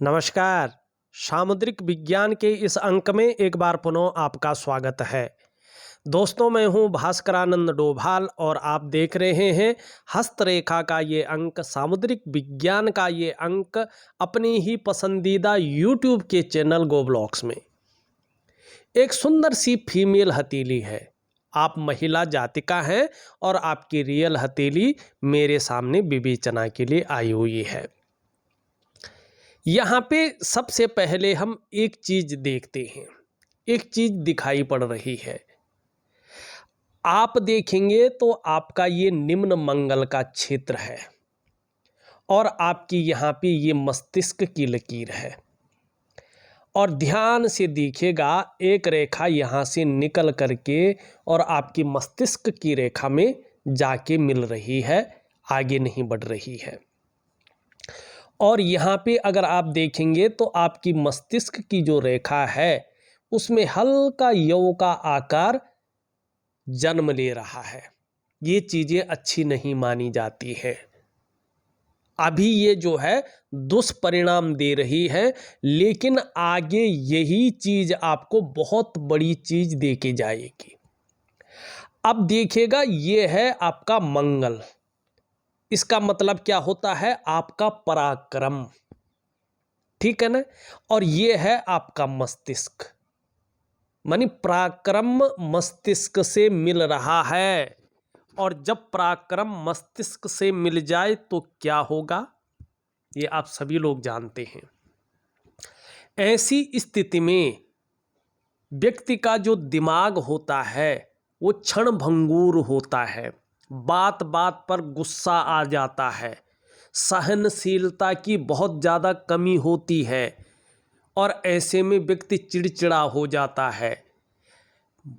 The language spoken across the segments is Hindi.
नमस्कार। सामुद्रिक विज्ञान के इस अंक में एक बार पुनः आपका स्वागत है। दोस्तों, मैं हूं भास्करानंद डोभाल और आप देख रहे हैं हस्तरेखा का ये अंक, सामुद्रिक विज्ञान का ये अंक अपनी ही पसंदीदा यूट्यूब के चैनल गो ब्लॉग्स में। एक सुंदर सी फीमेल हथेली है। आप महिला जातिका हैं और आपकी रियल हथेली मेरे सामने विवेचना के लिए आई हुई है। यहाँ पे सबसे पहले हम एक चीज देखते हैं, एक चीज दिखाई पड़ रही है। आप देखेंगे तो आपका ये निम्न मंगल का क्षेत्र है और आपकी यहाँ पे ये मस्तिष्क की लकीर है। और ध्यान से देखिएगा, एक रेखा यहाँ से निकल करके और आपकी मस्तिष्क की रेखा में जाके मिल रही है, आगे नहीं बढ़ रही है। और यहाँ पे अगर आप देखेंगे तो आपकी मस्तिष्क की जो रेखा है उसमें हल्का यौ का आकार जन्म ले रहा है। ये चीज़ें अच्छी नहीं मानी जाती है। अभी ये जो है दुष्परिणाम दे रही है, लेकिन आगे यही चीज़ आपको बहुत बड़ी चीज़ दे के जाएगी। अब देखिएगा, ये है आपका मंगल। इसका मतलब क्या होता है? आपका पराक्रम, ठीक है ना। और ये है आपका मस्तिष्क, मानी पराक्रम मस्तिष्क से मिल रहा है। और जब पराक्रम मस्तिष्क से मिल जाए तो क्या होगा, ये आप सभी लोग जानते हैं। ऐसी स्थिति में व्यक्ति का जो दिमाग होता है वो क्षण भंगुर होता है, बात बात पर गुस्सा आ जाता है, सहनशीलता की बहुत ज़्यादा कमी होती है और ऐसे में व्यक्ति चिड़चिड़ा हो जाता है।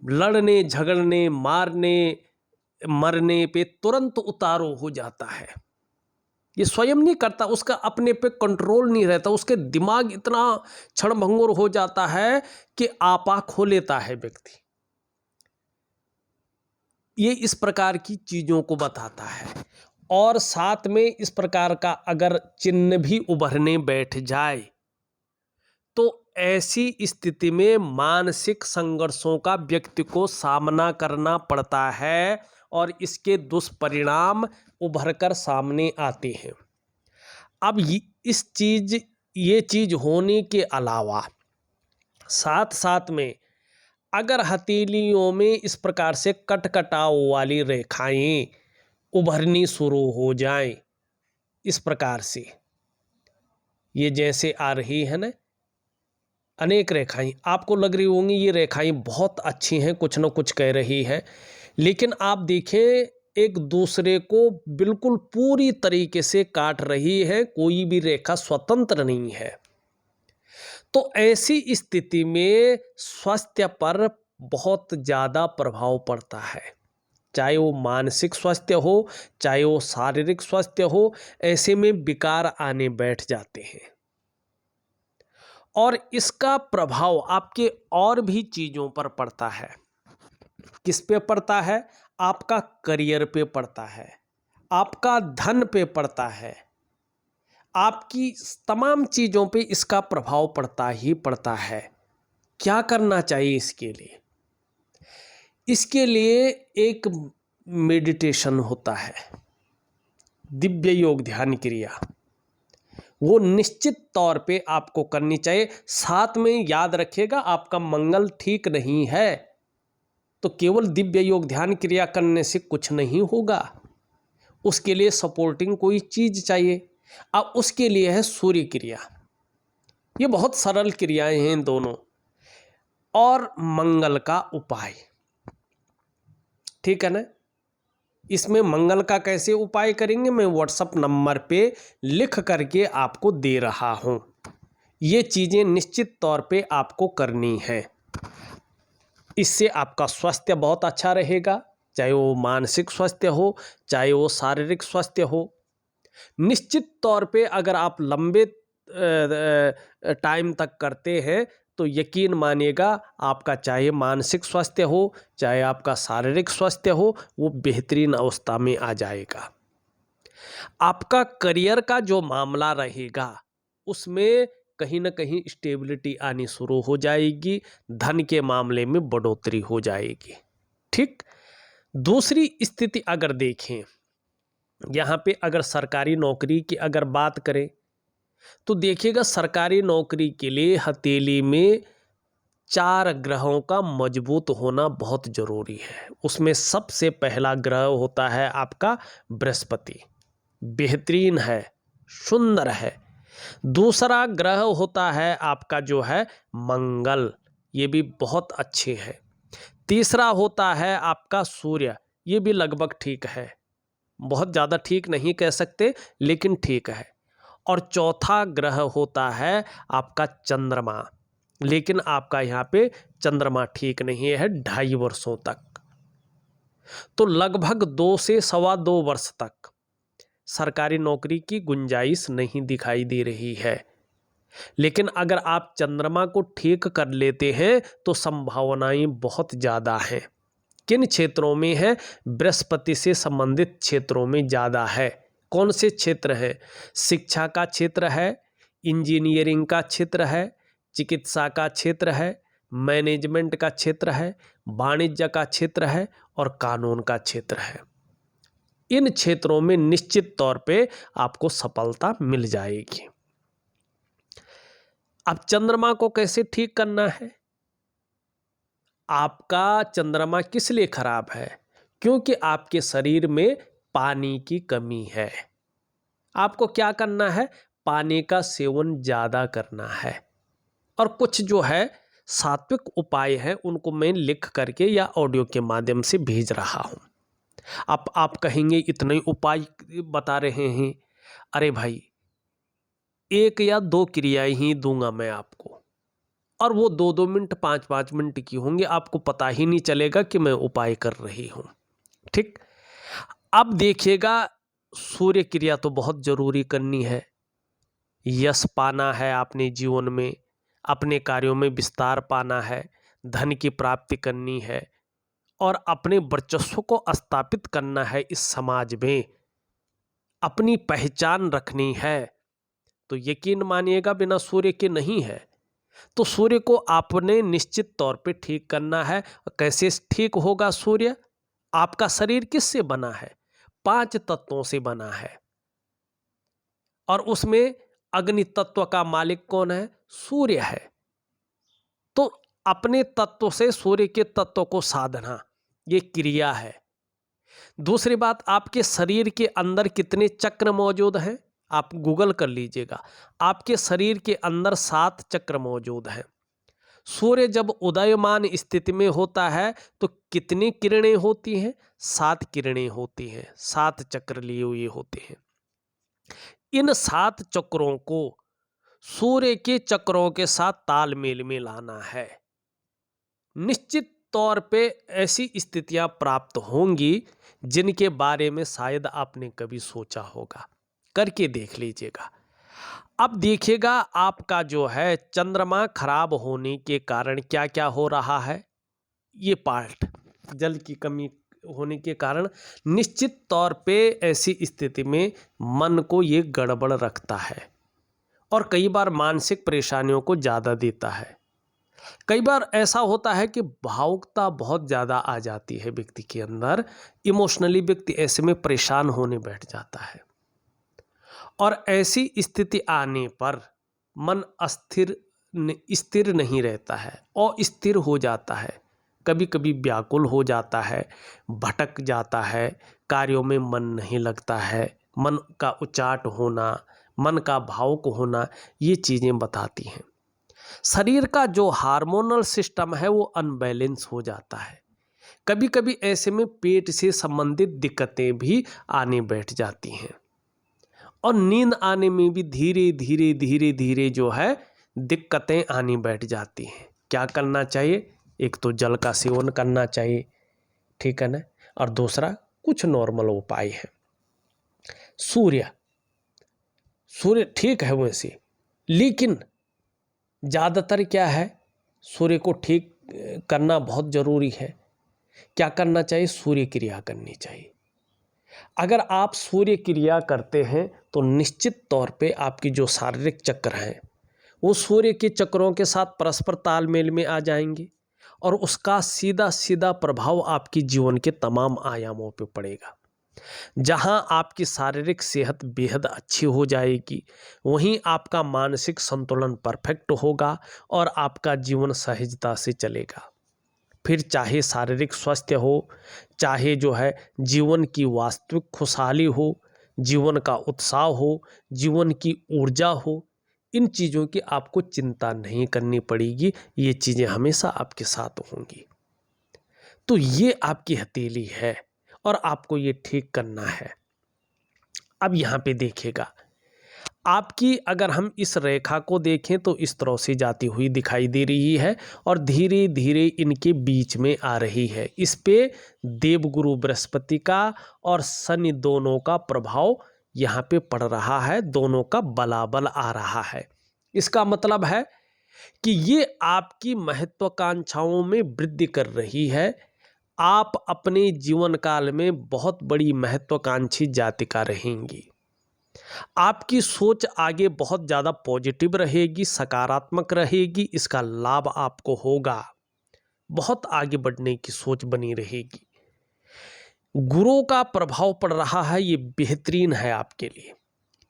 लड़ने झगड़ने मारने मरने पे तुरंत उतारू हो जाता है। ये स्वयं नहीं करता, उसका अपने पे कंट्रोल नहीं रहता, उसके दिमाग इतना क्षणभंगुर हो जाता है कि आपा खो लेता है व्यक्ति। ये इस प्रकार की चीज़ों को बताता है। और साथ में इस प्रकार का अगर चिन्ह भी उभरने बैठ जाए तो ऐसी स्थिति में मानसिक संघर्षों का व्यक्ति को सामना करना पड़ता है और इसके दुष्परिणाम उभर कर सामने आते हैं। अब ये चीज़ होने के अलावा साथ साथ में अगर हथेलियों में इस प्रकार से कटकटाव वाली रेखाएं उभरनी शुरू हो जाएं, इस प्रकार से ये जैसे आ रही है ना, अनेक रेखाएं आपको लग रही होंगी ये रेखाएं बहुत अच्छी हैं, कुछ न कुछ कह रही है, लेकिन आप देखें एक दूसरे को बिल्कुल पूरी तरीके से काट रही है, कोई भी रेखा स्वतंत्र नहीं है। तो ऐसी स्थिति में स्वास्थ्य पर बहुत ज़्यादा प्रभाव पड़ता है, चाहे वो मानसिक स्वास्थ्य हो चाहे वो शारीरिक स्वास्थ्य हो। ऐसे में विकार आने बैठ जाते हैं और इसका प्रभाव आपके और भी चीज़ों पर पड़ता है। किस पे पड़ता है? आपका करियर पे पड़ता है, आपका धन पे पड़ता है, आपकी तमाम चीज़ों पे इसका प्रभाव पड़ता ही पड़ता है। क्या करना चाहिए इसके लिए? इसके लिए एक मेडिटेशन होता है, दिव्य योग ध्यान क्रिया, वो निश्चित तौर पे आपको करनी चाहिए। साथ में याद रखिएगा, आपका मंगल ठीक नहीं है तो केवल दिव्य योग ध्यान क्रिया करने से कुछ नहीं होगा, उसके लिए सपोर्टिंग कोई चीज़ चाहिए। अब उसके लिए है सूर्य क्रिया। ये बहुत सरल क्रियाएं हैं दोनों। और मंगल का उपाय, ठीक है ना। इसमें मंगल का कैसे उपाय करेंगे मैं व्हाट्सएप नंबर पे लिख करके आपको दे रहा हूँ। ये चीज़ें निश्चित तौर पे आपको करनी है, इससे आपका स्वास्थ्य बहुत अच्छा रहेगा, चाहे वो मानसिक स्वास्थ्य हो चाहे वो शारीरिक स्वास्थ्य हो। निश्चित तौर पे अगर आप लंबे टाइम तक करते हैं तो यकीन मानिएगा, आपका चाहे मानसिक स्वास्थ्य हो चाहे आपका शारीरिक स्वास्थ्य हो वो बेहतरीन अवस्था में आ जाएगा। आपका करियर का जो मामला रहेगा उसमें कहीं ना कहीं स्टेबिलिटी आनी शुरू हो जाएगी, धन के मामले में बढ़ोतरी हो जाएगी। ठीक। दूसरी स्थिति अगर देखें, यहाँ पे अगर सरकारी नौकरी की अगर बात करें तो देखिएगा सरकारी नौकरी के लिए हथेली में 4 ग्रहों का मजबूत होना बहुत जरूरी है। उसमें सबसे पहला ग्रह होता है आपका बृहस्पति, बेहतरीन है, सुंदर है। दूसरा ग्रह होता है आपका जो है मंगल, ये भी बहुत अच्छे हैं। तीसरा होता है आपका सूर्य, ये भी लगभग ठीक है, बहुत ज़्यादा ठीक नहीं कह सकते लेकिन ठीक है। और चौथा ग्रह होता है आपका चंद्रमा, लेकिन आपका यहाँ पे चंद्रमा ठीक नहीं है 2.5 वर्षों तक। तो लगभग 2 से 2.25 वर्ष तक सरकारी नौकरी की गुंजाइश नहीं दिखाई दे रही है। लेकिन अगर आप चंद्रमा को ठीक कर लेते हैं तो संभावनाएं बहुत ज़्यादा हैं। किन क्षेत्रों में है? बृहस्पति से संबंधित क्षेत्रों में ज़्यादा है। कौन से क्षेत्र हैं? शिक्षा का क्षेत्र है, इंजीनियरिंग का क्षेत्र है, चिकित्सा का क्षेत्र है, मैनेजमेंट का क्षेत्र है, वाणिज्य का क्षेत्र है और कानून का क्षेत्र है। इन क्षेत्रों में निश्चित तौर पे आपको सफलता मिल जाएगी। अब चंद्रमा को कैसे ठीक करना है? आपका चंद्रमा किस लिए खराब है? क्योंकि आपके शरीर में पानी की कमी है। आपको क्या करना है? पानी का सेवन ज़्यादा करना है। और कुछ जो है सात्विक उपाय हैं उनको मैं लिख करके या ऑडियो के माध्यम से भेज रहा हूँ। आप कहेंगे इतने उपाय बता रहे हैं। अरे भाई, 1 या 2 क्रियाएं ही दूंगा मैं आपको, और वो 2-2 मिनट 5-5 मिनट की होंगी, आपको पता ही नहीं चलेगा कि मैं उपाय कर रही हूँ। ठीक। अब देखिएगा, सूर्य क्रिया तो बहुत जरूरी करनी है। यश पाना है आपने जीवन में, अपने कार्यों में विस्तार पाना है, धन की प्राप्ति करनी है और अपने वर्चस्व को स्थापित करना है इस समाज में, अपनी पहचान रखनी है। तो यकीन मानिएगा बिना सूर्य के नहीं है। तो सूर्य को आपने निश्चित तौर पे ठीक करना है। कैसे ठीक होगा सूर्य? आपका शरीर किससे बना है? 5 तत्वों से बना है, और उसमें अग्नि तत्व का मालिक कौन है? सूर्य है। तो अपने तत्व से सूर्य के तत्व को साधना, ये क्रिया है। दूसरी बात, आपके शरीर के अंदर कितने चक्र मौजूद हैं? आप गूगल कर लीजिएगा। आपके शरीर के अंदर 7 चक्र मौजूद हैं। सूर्य जब उदयमान स्थिति में होता है तो कितनी किरणें होती हैं? 7 किरणें होती हैं, 7 चक्र लिए हुए होते हैं। इन 7 चक्रों को सूर्य के चक्रों के साथ तालमेल में लाना है। निश्चित तौर पे ऐसी स्थितियां प्राप्त होंगी जिनके बारे में शायद आपने कभी सोचा होगा। करके देख लीजिएगा। अब देखिएगा, आपका जो है चंद्रमा खराब होने के कारण क्या क्या हो रहा है। ये पार्ट, जल की कमी होने के कारण निश्चित तौर पे ऐसी स्थिति में मन को ये गड़बड़ रखता है और कई बार मानसिक परेशानियों को ज़्यादा देता है। कई बार ऐसा होता है कि भावुकता बहुत ज़्यादा आ जाती है व्यक्ति के अंदर। इमोशनली व्यक्ति ऐसे में परेशान होने बैठ जाता है, और ऐसी स्थिति आने पर मन स्थिर नहीं रहता है, अस्थिर हो जाता है, कभी कभी व्याकुल हो जाता है, भटक जाता है, कार्यों में मन नहीं लगता है, मन का उचाट होना, मन का भावुक होना, ये चीज़ें बताती हैं। शरीर का जो हार्मोनल सिस्टम है वो अनबैलेंस हो जाता है। कभी कभी ऐसे में पेट से संबंधित दिक्कतें भी आने बैठ जाती हैं, और नींद आने में भी धीरे धीरे धीरे धीरे जो है दिक्कतें आनी बैठ जाती हैं। क्या करना चाहिए? एक तो जल का सेवन करना चाहिए, ठीक है ना, और दूसरा कुछ नॉर्मल उपाय है। सूर्य ठीक है वैसे, लेकिन ज़्यादातर क्या है, सूर्य को ठीक करना बहुत ज़रूरी है। क्या करना चाहिए? सूर्य क्रिया करनी चाहिए। अगर आप सूर्य क्रिया करते हैं तो निश्चित तौर पे आपकी जो शारीरिक चक्र हैं वो सूर्य के चक्रों के साथ परस्पर तालमेल में आ जाएंगे और उसका सीधा सीधा प्रभाव आपकी जीवन के तमाम आयामों पे पड़ेगा। जहां आपकी शारीरिक सेहत बेहद अच्छी हो जाएगी, वहीं आपका मानसिक संतुलन परफेक्ट होगा और आपका जीवन सहजता से चलेगा। फिर चाहे शारीरिक स्वास्थ्य हो, चाहे जो है जीवन की वास्तविक खुशहाली हो, जीवन का उत्साह हो, जीवन की ऊर्जा हो, इन चीज़ों की आपको चिंता नहीं करनी पड़ेगी। ये चीज़ें हमेशा आपके साथ होंगी। तो ये आपकी हथेली है और आपको ये ठीक करना है। अब यहाँ पे देखिएगा, आपकी अगर हम इस रेखा को देखें तो इस तरह से जाती हुई दिखाई दे रही है और धीरे धीरे इनके बीच में आ रही है। इस पे देवगुरु बृहस्पति का और शनि दोनों का प्रभाव यहाँ पे पड़ रहा है, दोनों का बलाबल आ रहा है। इसका मतलब है कि ये आपकी महत्वाकांक्षाओं में वृद्धि कर रही है। आप अपने जीवन काल में बहुत बड़ी महत्वाकांक्षी जातिका रहेंगी। आपकी सोच आगे बहुत ज़्यादा पॉजिटिव रहेगी, सकारात्मक रहेगी। इसका लाभ आपको होगा। बहुत आगे बढ़ने की सोच बनी रहेगी। गुरु का प्रभाव पड़ रहा है, ये बेहतरीन है आपके लिए।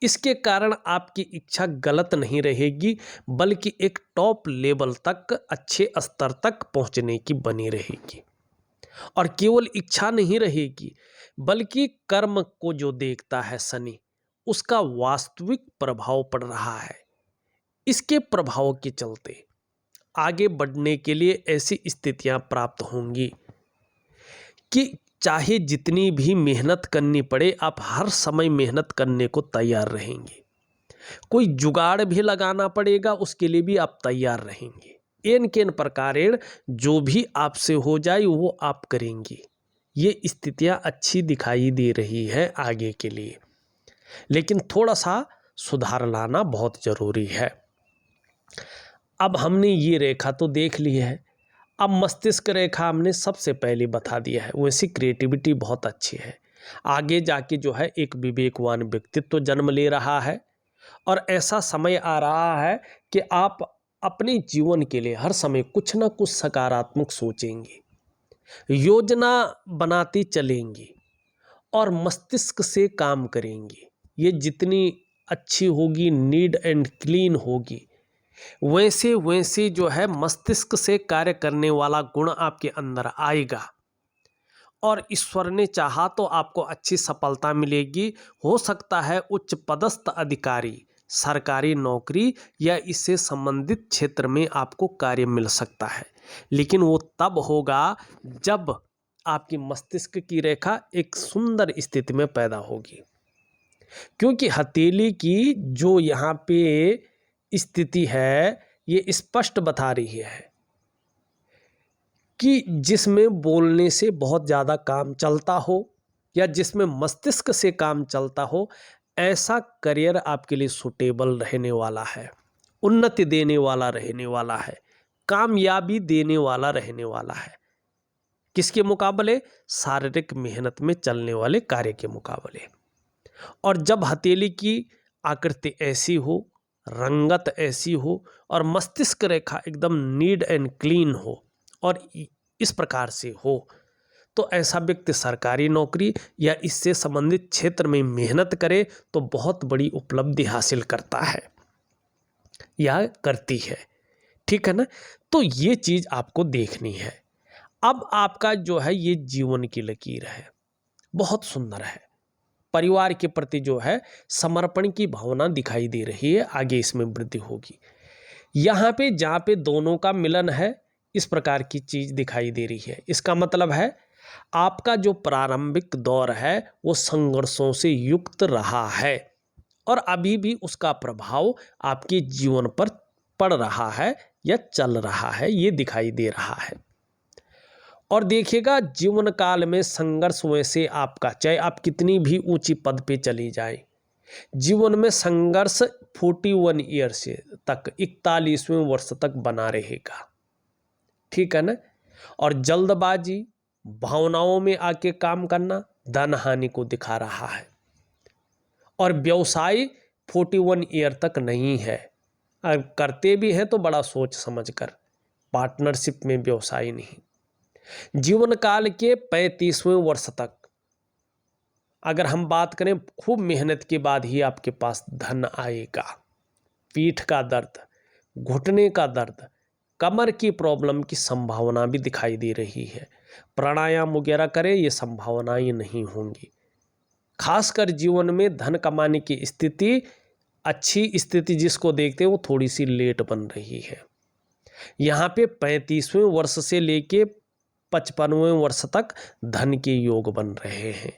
इसके कारण आपकी इच्छा गलत नहीं रहेगी, बल्कि एक टॉप लेवल तक, अच्छे स्तर तक पहुंचने की बनी रहेगी। और केवल इच्छा नहीं रहेगी, बल्कि कर्म को जो देखता है शनि, उसका वास्तविक प्रभाव पड़ रहा है। इसके प्रभाव के चलते आगे बढ़ने के लिए ऐसी स्थितियां प्राप्त होंगी कि चाहे जितनी भी मेहनत करनी पड़े, आप हर समय मेहनत करने को तैयार रहेंगे। कोई जुगाड़ भी लगाना पड़ेगा, उसके लिए भी आप तैयार रहेंगे। एन केन प्रकारेण जो भी आपसे हो जाए वो आप करेंगी। ये स्थितियां अच्छी दिखाई दे रही है आगे के लिए, लेकिन थोड़ा सा सुधार लाना बहुत जरूरी है। अब हमने ये रेखा तो देख ली है, अब मस्तिष्क रेखा हमने सबसे पहले बता दिया है। वैसी क्रिएटिविटी बहुत अच्छी है, आगे जाके जो है एक विवेकवान व्यक्तित्व जन्म ले रहा है और ऐसा समय आ रहा है कि आप अपने जीवन के लिए हर समय कुछ ना कुछ सकारात्मक सोचेंगे, योजना बनाती चलेंगी और मस्तिष्क से काम करेंगी। ये जितनी अच्छी होगी, नीट एंड क्लीन होगी, वैसे वैसे जो है मस्तिष्क से कार्य करने वाला गुण आपके अंदर आएगा और ईश्वर ने चाहा तो आपको अच्छी सफलता मिलेगी। हो सकता है उच्च पदस्थ अधिकारी, सरकारी नौकरी या इससे संबंधित क्षेत्र में आपको कार्य मिल सकता है, लेकिन वो तब होगा जब आपकी मस्तिष्क की रेखा एक सुंदर स्थिति में पैदा होगी। क्योंकि हथेली की जो यहाँ पे स्थिति है, ये स्पष्ट बता रही है कि जिसमें बोलने से बहुत ज़्यादा काम चलता हो या जिसमें मस्तिष्क से काम चलता हो, ऐसा करियर आपके लिए सुटेबल रहने वाला है, उन्नति देने वाला रहने वाला है, कामयाबी देने वाला रहने वाला है। किसके मुकाबले? शारीरिक मेहनत में चलने वाले कार्य के मुकाबले। और जब हथेली की आकृति ऐसी हो, रंगत ऐसी हो और मस्तिष्क रेखा एकदम नीट एंड क्लीन हो और इस प्रकार से हो, तो ऐसा व्यक्ति सरकारी नौकरी या इससे संबंधित क्षेत्र में मेहनत करे तो बहुत बड़ी उपलब्धि हासिल करता है या करती है। ठीक है ना? तो ये चीज़ आपको देखनी है। अब आपका जो है ये जीवन की लकीर है, बहुत सुंदर है। परिवार के प्रति जो है समर्पण की भावना दिखाई दे रही है, आगे इसमें वृद्धि होगी। यहाँ पे जहाँ पे दोनों का मिलन है, इस प्रकार की चीज़ दिखाई दे रही है। इसका मतलब है आपका जो प्रारंभिक दौर है वो संघर्षों से युक्त रहा है और अभी भी उसका प्रभाव आपके जीवन पर पड़ रहा है या चल रहा है, ये दिखाई दे रहा है। और देखिएगा जीवन काल में संघर्ष वैसे आपका, चाहे आप कितनी भी ऊंची पद पे चली जाए, जीवन में संघर्ष 41 ईयर से तक 41वें वर्ष तक बना रहेगा। ठीक है ना? और जल्दबाजी, भावनाओं में आके काम करना धन हानि को दिखा रहा है। और व्यवसाय 41 ईयर तक नहीं है, अगर करते भी हैं तो बड़ा सोच समझ कर, पार्टनरशिप में, व्यवसाय नहीं। जीवन काल के 35वें वर्ष तक अगर हम बात करें, खूब मेहनत के बाद ही आपके पास धन आएगा। पीठ का दर्द, घुटने का दर्द, कमर की प्रॉब्लम की संभावना भी दिखाई दे रही है। प्राणायाम वगैरह करें, ये संभावनाएं नहीं होंगी। खासकर जीवन में धन कमाने की स्थिति, अच्छी स्थिति जिसको देखते हैं वो थोड़ी सी लेट बन रही है। यहाँ पे 35वें वर्ष से लेके 55वें वर्ष तक धन के योग बन रहे हैं।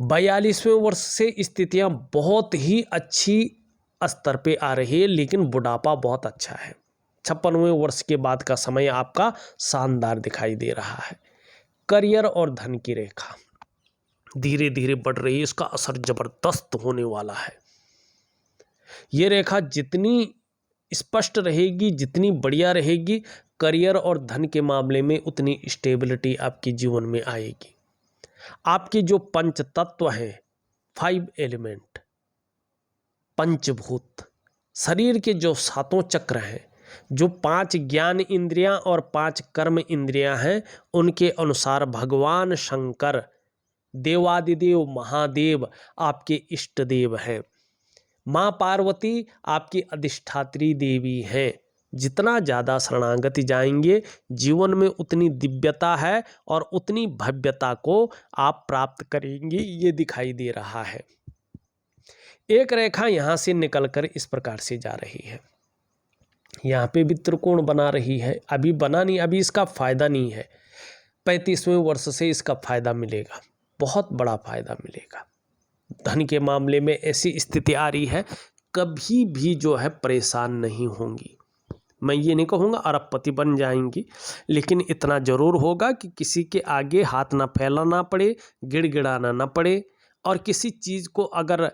42वें वर्ष से स्थितियां बहुत ही अच्छी स्तर पे आ रही है, लेकिन बुढ़ापा बहुत अच्छा है। 56वें वर्ष के बाद का समय आपका शानदार दिखाई दे रहा है। करियर और धन की रेखा धीरे धीरे बढ़ रही है, इसका असर जबरदस्त होने वाला है। ये रेखा जितनी स्पष्ट रहेगी, जितनी बढ़िया रहेगी, करियर और धन के मामले में उतनी स्टेबिलिटी आपके जीवन में आएगी। आपके जो पंच तत्व हैं, 5 एलिमेंट, पंचभूत, शरीर के जो 7 चक्र हैं, जो 5 ज्ञान इंद्रियां और 5 कर्म इंद्रियां हैं, उनके अनुसार भगवान शंकर, देवादिदेव महादेव आपके इष्ट देव हैं। माँ पार्वती आपकी अधिष्ठात्री देवी हैं। जितना ज़्यादा शरणागति जाएंगे, जीवन में उतनी दिव्यता है और उतनी भव्यता को आप प्राप्त करेंगे, ये दिखाई दे रहा है। एक रेखा यहाँ से निकलकर इस प्रकार से जा रही है, यहाँ पे भी त्रिकोण बना रही है। अभी बना नहीं, अभी इसका फायदा नहीं है। 35वें वर्ष से इसका फायदा मिलेगा, बहुत बड़ा फायदा मिलेगा। धन के मामले में ऐसी स्थिति आ रही है, कभी भी जो है परेशान नहीं होंगी। मैं ये नहीं कहूँगा अरबपति बन जाएंगी, लेकिन इतना ज़रूर होगा कि किसी के आगे हाथ ना फैलाना पड़े, गिड़गिड़ाना ना पड़े, और किसी चीज़ को अगर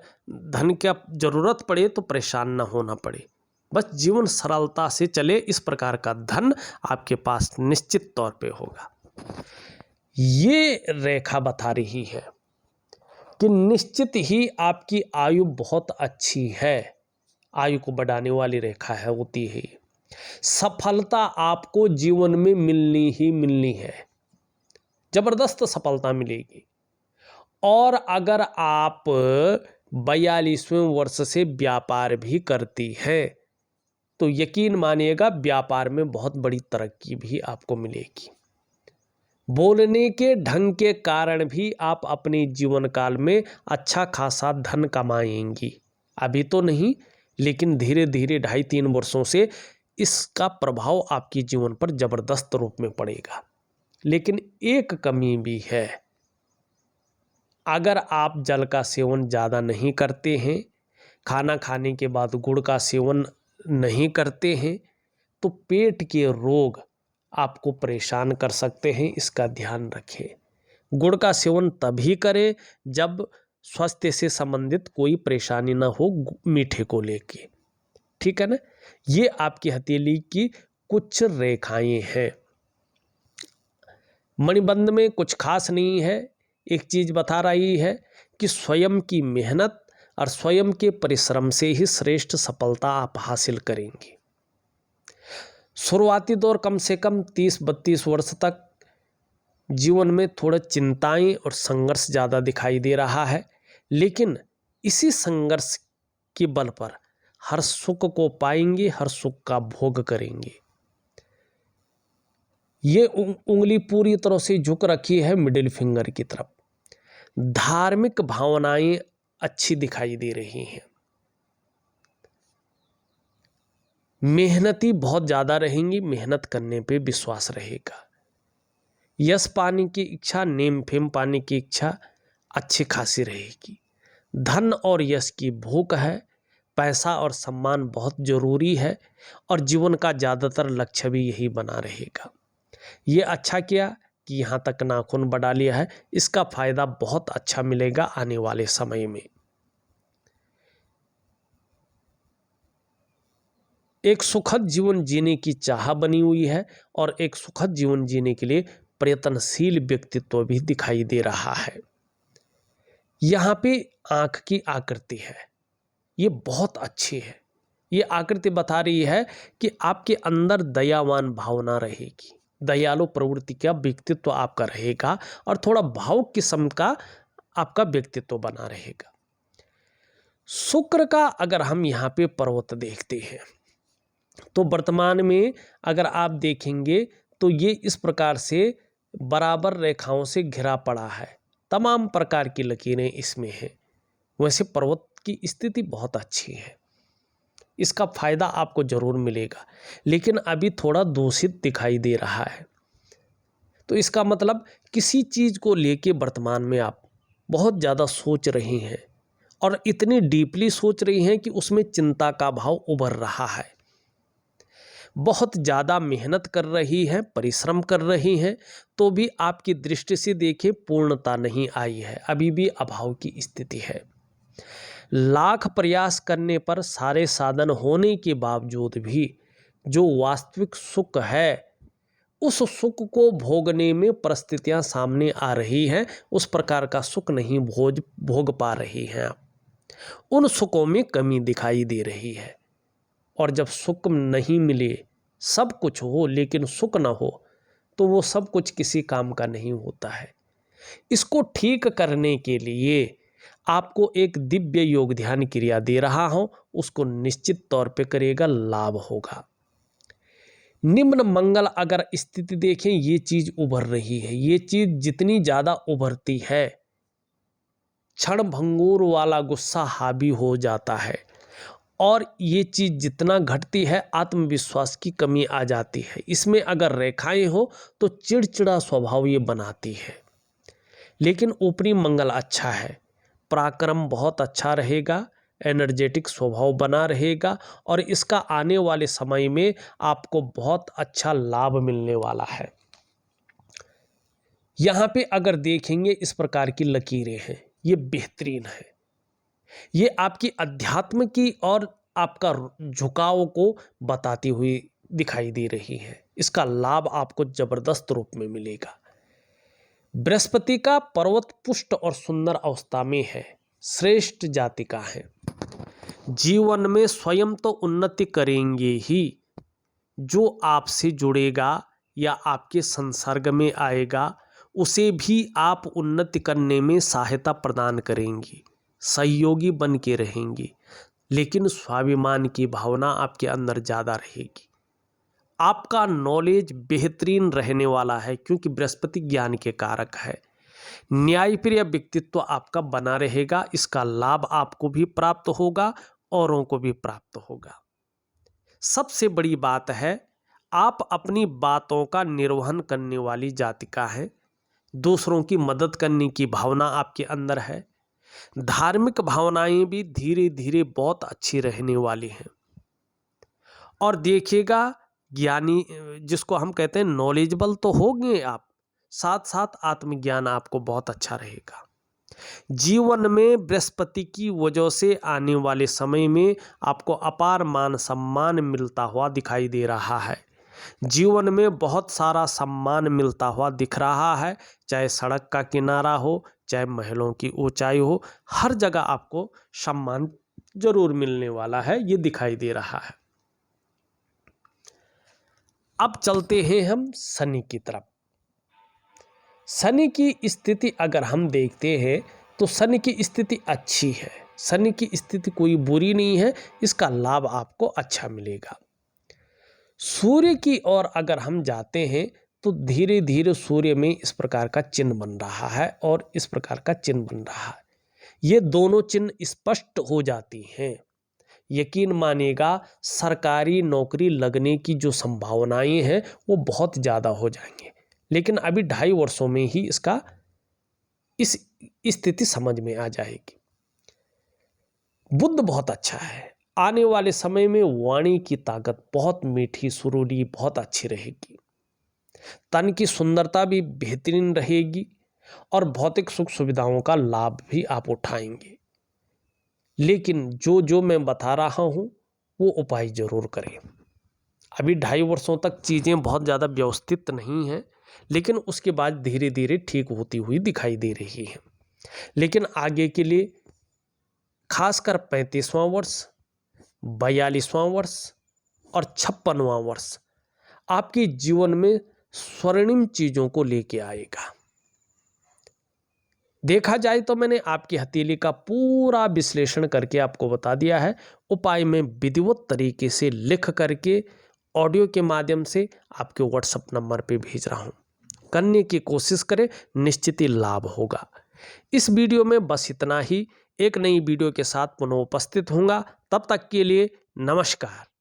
धन की ज़रूरत पड़े तो परेशान ना होना पड़े। बस जीवन सरलता से चले, इस प्रकार का धन आपके पास निश्चित तौर पे होगा। ये रेखा बता रही है कि निश्चित ही आपकी आयु बहुत अच्छी है। आयु को बढ़ाने वाली रेखा है, होती है। सफलता आपको जीवन में मिलनी ही मिलनी है, जबरदस्त सफलता मिलेगी। और अगर आप 42वें वर्ष से व्यापार भी करती हैं तो यकीन मानिएगा व्यापार में बहुत बड़ी तरक्की भी आपको मिलेगी। बोलने के ढंग के कारण भी आप अपने जीवन काल में अच्छा खासा धन कमाएंगी। अभी तो नहीं, लेकिन धीरे धीरे 2.5-3 वर्षों से इसका प्रभाव आपके जीवन पर जबरदस्त रूप में पड़ेगा। लेकिन एक कमी भी है, अगर आप जल का सेवन ज़्यादा नहीं करते हैं, खाना खाने के बाद गुड़ का सेवन नहीं करते हैं, तो पेट के रोग आपको परेशान कर सकते हैं, इसका ध्यान रखें। गुड़ का सेवन तभी करें जब स्वास्थ्य से संबंधित कोई परेशानी ना हो मीठे को लेके, ठीक है ना। ये आपकी हथेली की कुछ रेखाएं हैं। मणिबंध में कुछ खास नहीं है, एक चीज बता रही है कि स्वयं की मेहनत और स्वयं के परिश्रम से ही श्रेष्ठ सफलता आप हासिल करेंगे। शुरुआती दौर कम से कम 30-32 वर्ष तक जीवन में थोड़ा चिंताएं और संघर्ष ज़्यादा दिखाई दे रहा है, लेकिन इसी संघर्ष के बल पर हर सुख को पाएंगे, हर सुख का भोग करेंगे। ये उंगली पूरी तरह से झुक रखी है मिडिल फिंगर की तरफ। धार्मिक भावनाएं अच्छी दिखाई दे रही हैं। मेहनती बहुत ज़्यादा रहेंगी, मेहनत करने पे विश्वास रहेगा। यश पाने की इच्छा, नेम फेम पाने की इच्छा अच्छी खासी रहेगी। धन और यश की भूख है, पैसा और सम्मान बहुत जरूरी है, और जीवन का ज़्यादातर लक्ष्य भी यही बना रहेगा। ये अच्छा किया कि यहाँ तक नाखून बढ़ा लिया है, इसका फायदा बहुत अच्छा मिलेगा आने वाले समय में। एक सुखद जीवन जीने की चाह बनी हुई है और एक सुखद जीवन जीने के लिए प्रयत्नशील व्यक्तित्व भी दिखाई दे रहा है। यहाँ पे आंख की आकृति है, ये बहुत अच्छी है। ये आकृति बता रही है कि आपके अंदर दयावान भावना रहेगी, दयालु प्रवृत्ति का व्यक्तित्व आपका रहेगा और थोड़ा भावुक किस्म का आपका व्यक्तित्व बना रहेगा। शुक्र का अगर हम यहाँ पे पर्वत देखते हैं तो वर्तमान में अगर आप देखेंगे तो ये इस प्रकार से बराबर रेखाओं से घिरा पड़ा है, तमाम प्रकार की लकीरें इसमें हैं। वैसे पर्वत की स्थिति बहुत अच्छी है, इसका फायदा आपको जरूर मिलेगा, लेकिन अभी थोड़ा दूषित दिखाई दे रहा है। तो इसका मतलब किसी चीज़ को लेके वर्तमान में आप बहुत ज़्यादा सोच रही हैं और इतनी डीपली सोच रही हैं कि उसमें चिंता का भाव उभर रहा है। बहुत ज़्यादा मेहनत कर रही हैं, परिश्रम कर रही हैं, तो भी आपकी दृष्टि से देखें पूर्णता नहीं आई है, अभी भी अभाव की स्थिति है। लाख प्रयास करने पर सारे साधन होने के बावजूद भी जो वास्तविक सुख है, उस सुख को भोगने में परिस्थितियां सामने आ रही हैं, उस प्रकार का सुख नहीं भोग पा रही हैं आप। उन सुखों में कमी दिखाई दे रही है। और जब सुख नहीं मिले, सब कुछ हो लेकिन सुख ना हो, तो वो सब कुछ किसी काम का नहीं होता है। इसको ठीक करने के लिए आपको एक दिव्य योग ध्यान क्रिया दे रहा हूं, उसको निश्चित तौर पे करेगा, लाभ होगा। निम्न मंगल अगर स्थिति देखें, ये चीज उभर रही है। ये चीज जितनी ज्यादा उभरती है, क्षण भंगुर वाला गुस्सा हावी हो जाता है, और ये चीज़ जितना घटती है आत्मविश्वास की कमी आ जाती है। इसमें अगर रेखाएं हो तो चिड़चिड़ा स्वभाव ये बनाती है। लेकिन ऊपरी मंगल अच्छा है, पराक्रम बहुत अच्छा रहेगा, एनर्जेटिक स्वभाव बना रहेगा, और इसका आने वाले समय में आपको बहुत अच्छा लाभ मिलने वाला है। यहाँ पे अगर देखेंगे इस प्रकार की लकीरें हैं, ये बेहतरीन है। ये आपकी अध्यात्म की और आपका झुकाव को बताती हुई दिखाई दे रही है। इसका लाभ आपको जबरदस्त रूप में मिलेगा। बृहस्पति का पर्वत पुष्ट और सुंदर अवस्था में है, श्रेष्ठ जाति का है। जीवन में स्वयं तो उन्नति करेंगे ही, जो आपसे जुड़ेगा या आपके संसर्ग में आएगा उसे भी आप उन्नति करने में सहायता प्रदान करेंगी, सहयोगी बन के रहेंगी। लेकिन स्वाभिमान की भावना आपके अंदर ज़्यादा रहेगी। आपका नॉलेज बेहतरीन रहने वाला है, क्योंकि बृहस्पति ज्ञान के कारक है। न्यायप्रिय व्यक्तित्व आपका बना रहेगा। इसका लाभ आपको भी प्राप्त होगा, औरों को भी प्राप्त होगा। सबसे बड़ी बात है, आप अपनी बातों का निर्वहन करने वाली जातिका है। दूसरों की मदद करने की भावना आपके अंदर है। धार्मिक भावनाएं भी धीरे धीरे बहुत अच्छी रहने वाली हैं। और देखिएगा, ज्ञानी जिसको हम कहते हैं नॉलेजेबल तो होंगे आप, साथ साथ आत्मज्ञान आपको बहुत अच्छा रहेगा। जीवन में बृहस्पति की वजह से आने वाले समय में आपको अपार मान सम्मान मिलता हुआ दिखाई दे रहा है। जीवन में बहुत सारा सम्मान मिलता हुआ दिख रहा है, चाहे सड़क का किनारा हो, चाहे महलों की ऊंचाई हो, हर जगह आपको सम्मान जरूर मिलने वाला है, ये दिखाई दे रहा है। अब चलते हैं हम शनि की तरफ। शनि की स्थिति अगर हम देखते हैं तो शनि की स्थिति अच्छी है, शनि की स्थिति कोई बुरी नहीं है, इसका लाभ आपको अच्छा मिलेगा। सूर्य की ओर अगर हम जाते हैं तो धीरे धीरे सूर्य में इस प्रकार का चिन्ह बन रहा है और इस प्रकार का चिन्ह बन रहा है। ये दोनों चिन्ह स्पष्ट हो जाती हैं। यकीन मानिएगा, सरकारी नौकरी लगने की जो संभावनाएं हैं वो बहुत ज़्यादा हो जाएंगे, लेकिन अभी 2.5 वर्षों में ही इसका इस स्थिति समझ में आ जाएगी। बुध बहुत अच्छा है। आने वाले समय में वाणी की ताकत बहुत मीठी सुरीली बहुत अच्छी रहेगी। तन की सुंदरता भी बेहतरीन रहेगी और भौतिक सुख सुविधाओं का लाभ भी आप उठाएंगे। लेकिन जो जो मैं बता रहा हूं वो उपाय जरूर करें। अभी 2.5 वर्षों तक चीज़ें बहुत ज़्यादा व्यवस्थित नहीं हैं, लेकिन उसके बाद धीरे धीरे ठीक होती हुई दिखाई दे रही है। लेकिन आगे के लिए खासकर 35वां वर्ष 42वां वर्ष और 56वां वर्ष आपके जीवन में स्वर्णिम चीजों को लेके आएगा। देखा जाए तो मैंने आपकी हथेली का पूरा विश्लेषण करके आपको बता दिया है। उपाय मैं विधिवत तरीके से लिख करके ऑडियो के माध्यम से आपके व्हाट्सएप नंबर पे भेज रहा हूं। करने की कोशिश करें, निश्चित ही लाभ होगा। इस वीडियो में बस इतना ही। एक नई वीडियो के साथ पुनः उपस्थित होऊंगा। तब तक के लिए नमस्कार।